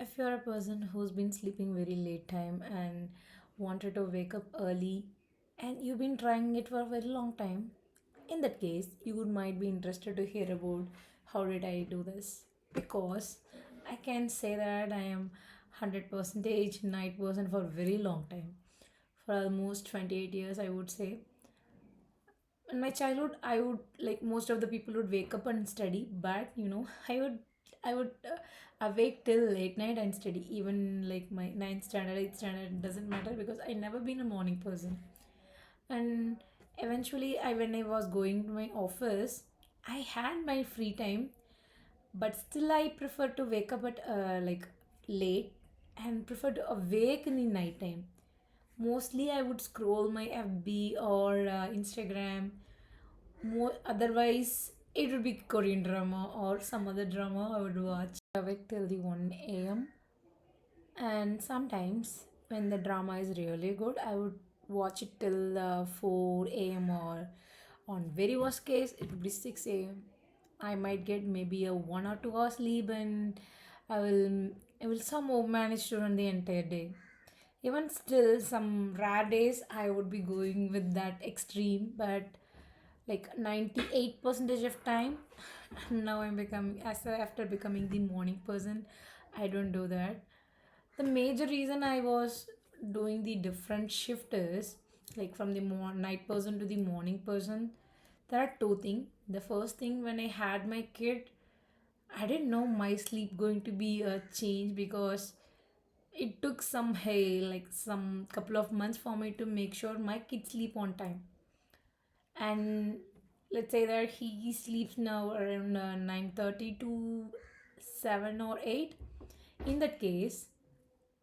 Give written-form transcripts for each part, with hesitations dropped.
If you're a person who's been sleeping very late time and wanted to wake up early and you've been trying it for a very long time, in that case, you might be interested to hear about how did I do this. Because I can say that I am 100% night person for a very long time. For almost 28 years, I would say. In my childhood, I would like most of the people would wake up and study, but I would awake till late night and study. Even like my ninth standard, eighth standard, it doesn't matter because I never been a morning person. And eventually, when I was going to my office, I had my free time, but still I prefer to wake up at late and prefer to awake in the night time. Mostly I would scroll my FB or Instagram. More otherwise, it would be Korean drama or some other drama I would watch. Awake till the 1 a.m. And sometimes when the drama is really good, I would watch it till 4 a.m. or on very worst case, it would be 6 a.m. I might get maybe a 1 or 2 hours sleep and I will I will somehow manage to run the entire day. Even still, some rare days I would be going with that extreme, but like 98 percentage of time now I'm becoming after becoming the morning person, I don't do that. The major reason I was doing the different shift is like from the night person to the morning person. There are two things. The first thing, when I had my kid, I didn't know my sleep going to be a change because it took some like some couple of months for me to make sure my kids sleep on time. And let's say that he sleeps now around 9:30 to 7 or 8. In that case,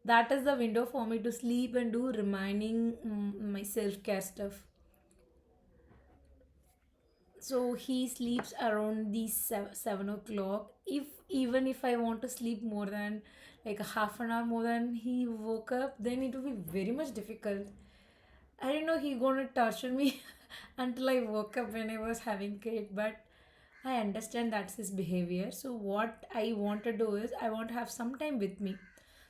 that is the window for me to sleep and do remaining my self-care stuff. So he sleeps around the 7 o'clock. If even if I want to sleep more than like a half an hour more than he woke up, then it will be very much difficult. I didn't know he gonna torture me until I woke up when I was having kid, but I understand that's his behavior. So what I want to do is I want to have some time with me.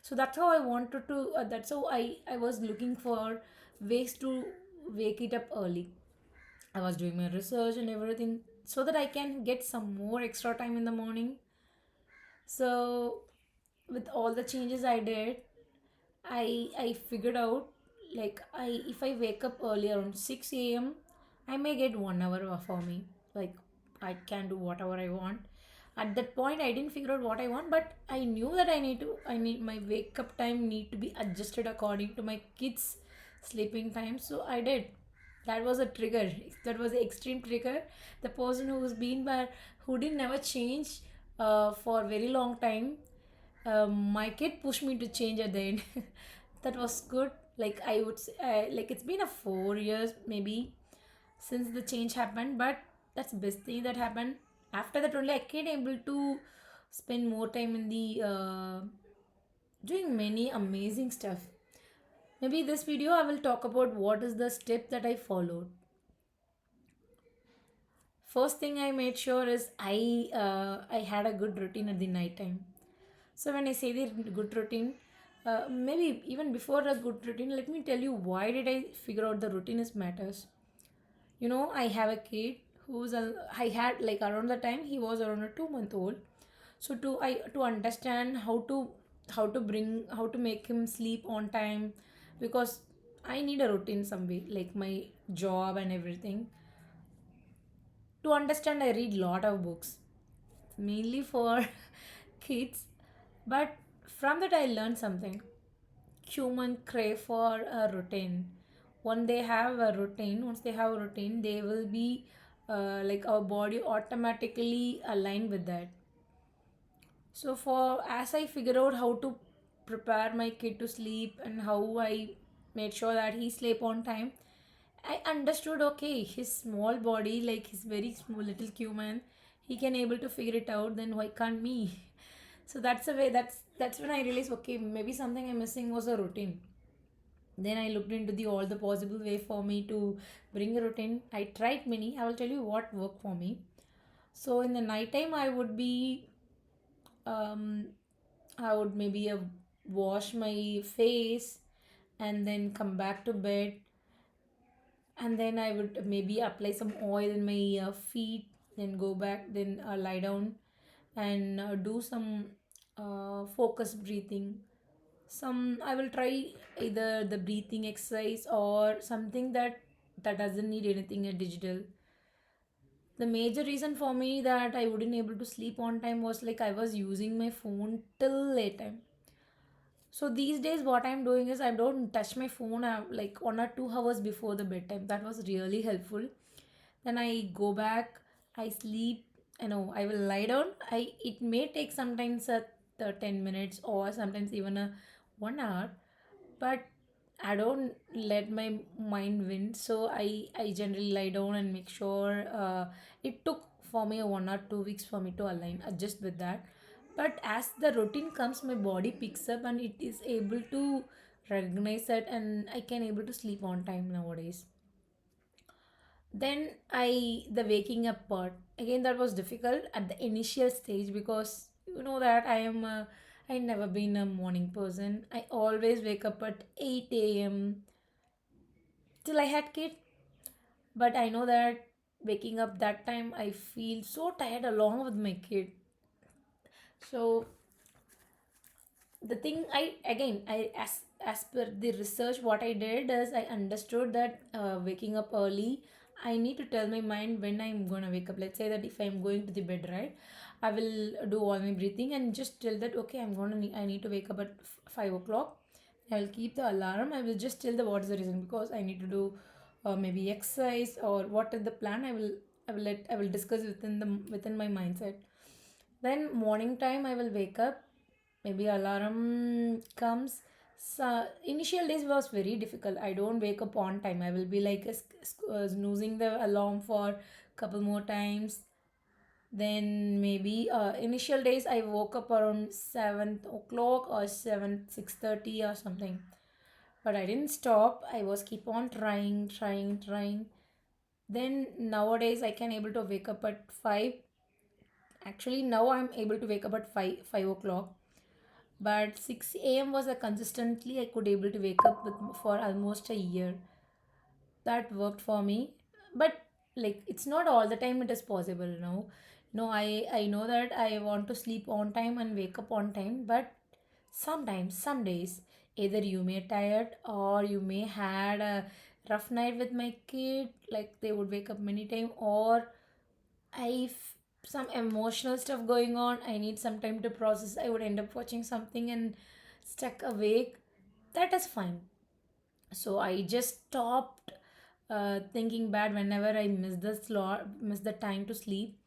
So that's how I wanted to. That's how I was looking for ways to wake it up early. I was doing my research and everything so that I can get some more extra time in the morning. So with all the changes I did, I figured out like I if I wake up early around 6 a.m. I may get 1 hour for me. Like I can do whatever I want. At that point I didn't figure out what I want, but I knew that I need my wake up time need to be adjusted according to my kids sleeping time. So I did. That was a trigger. That was the extreme trigger. The person who's been by who didn't never change for a very long time, my kid pushed me to change at the end. That was good. Like I would say, like it's been a 4 years maybe since the change happened, but that's the best thing that happened. After that only I can able to spend more time in the doing many amazing stuff. Maybe this video I will talk about what is the step that I followed. First thing I made sure is I had a good routine at the night time. So when I say the good routine, maybe even before a good routine, let me tell you why did I figure out the routine is matters. You know, I have a kid I had like around the time he was around a 2 month old. So to understand how to make him sleep on time, because I need a routine some way like my job and everything. To understand, I read lot of books mainly for kids, but from that I learned something. Human crave for a routine. Once they have a routine, they will be like our body automatically aligned with that. So for as I figure out how to prepare my kid to sleep and how I made sure that he sleep on time, I understood, okay, his small body, like his very small little human, he can able to figure it out, then why can't me? So that's the way that's when I realized, okay, maybe something I'm missing was a routine. Then I looked into the all the possible way for me to bring a routine. I tried many. I will tell you what worked for me. So in the night time I would be um I would maybe wash my face and then come back to bed, and then I would maybe apply some oil in my feet, then go back, then lie down and do some focus breathing. Some I will try either the breathing exercise or something that doesn't need anything digital. The major reason for me that I wouldn't able to sleep on time was like I was using my phone till late time. So these days, what I'm doing is I don't touch my phone like 1 or 2 hours before the bedtime. That was really helpful. Then I go back, I sleep. You know, I will lie down. It may take sometimes 10 minutes or sometimes even a 1 hour, but I don't let my mind win. So I generally lie down and make sure. It took for me 1 or 2 weeks for me to align adjust with that, but as the routine comes, my body picks up and it is able to recognize it, and I can able to sleep on time nowadays. Then the waking up part again, that was difficult at the initial stage because you know that I never been a morning person. I always wake up at 8 a.m. till I had kid, but I know that waking up that time I feel so tired along with my kid. So the thing I again I as per the research what I did is I understood that waking up early, I need to tell my mind when I'm gonna wake up. Let's say that if I'm going to the bed, right, I will do all my breathing and just tell that okay, I need to wake up at 5 o'clock. I will keep the alarm. I will just tell the what is the reason, because I need to do maybe exercise or what is the plan. I will discuss within my mindset. Then morning time I will wake up, maybe alarm comes. So initial days was very difficult. I don't wake up on time. I will be like snoozing the alarm for couple more times. Then maybe initial days I woke up around 7 o'clock or 7:6:30 or something. But I didn't stop. I was keep on trying. Then nowadays I can able to wake up at 5. Actually now I'm able to wake up at 5 o'clock, but 6 a.m. was a consistently I could able to wake up with for almost a year. That worked for me, but like it's not all the time it is possible. No, I know that I want to sleep on time and wake up on time, but sometimes some days either you may tired or you may had a rough night with my kid, like they would wake up many time, or some emotional stuff going on. I need some time to process. I would end up watching something and stuck awake. That is fine. So I just stopped thinking bad whenever I miss the time to sleep.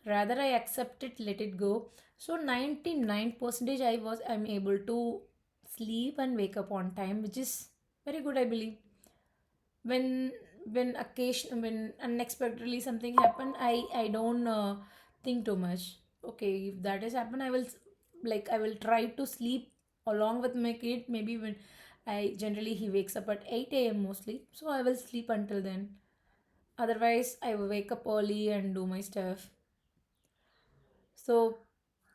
Rather, I accept it, let it go. So 99 percentage I'm able to sleep and wake up on time, which is very good, I believe. when when unexpectedly something happen, I don't think too much. Okay, if that has happened, I will try to sleep along with my kid. Maybe when I generally he wakes up at 8 a.m. mostly, so I will sleep until then. Otherwise I will wake up early and do my stuff. So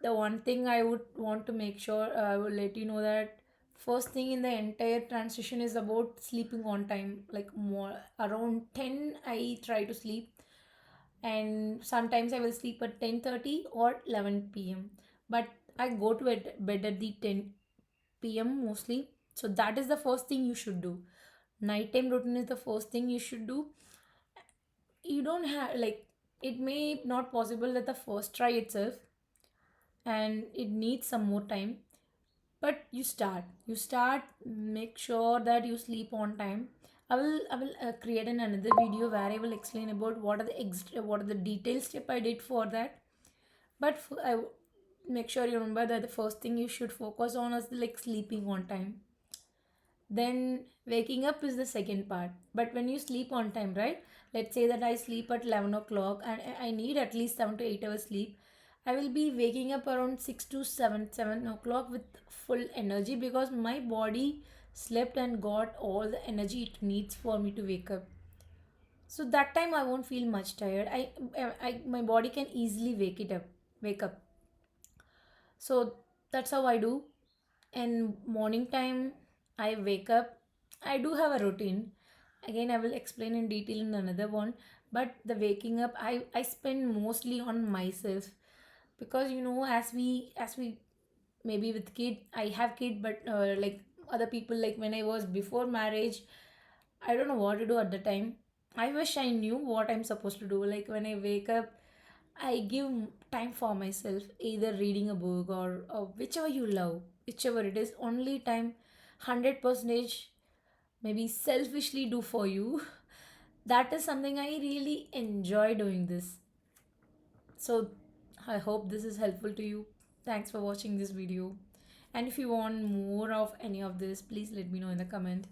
the one thing I would want to make sure I will let you know that first thing in the entire transition is about sleeping on time. Like more around 10 I try to sleep, and sometimes I will sleep at 10:30 or 11 p.m. But I go to bed at the 10 p.m. mostly. So that is the first thing you should do. Nighttime routine is the first thing you should do. You don't have like, it may not possible that the first try itself, and it needs some more time, but you start, make sure that you sleep on time. I will create another video where I will explain about what are the detailed step I did for that. But make sure you remember that the first thing you should focus on is like sleeping on time. Then waking up is the second part. But when you sleep on time, right? Let's say that I sleep at 11 o'clock and I need at least 7 to 8 hours sleep. I will be waking up around 6 to 7 o'clock with full energy, because my body slept and got all the energy it needs for me to wake up. So that time I won't feel much tired. My body can easily wake up. So That's how I do. And morning time, I wake up. I do have a routine. Again, I will explain in detail in another one. But the waking up, I spend mostly on myself, because as we maybe with kid, I have kid, but like other people, like when I was before marriage, I don't know what to do at the time. I wish I knew what I'm supposed to do. Like when I wake up, I give time for myself, either reading a book or whichever you love, whichever it is, only time, 100% maybe selfishly do for you. That is something I really enjoy doing this. So I hope this is helpful to you. Thanks for watching this video. And if you want more of any of this, please let me know in the comment.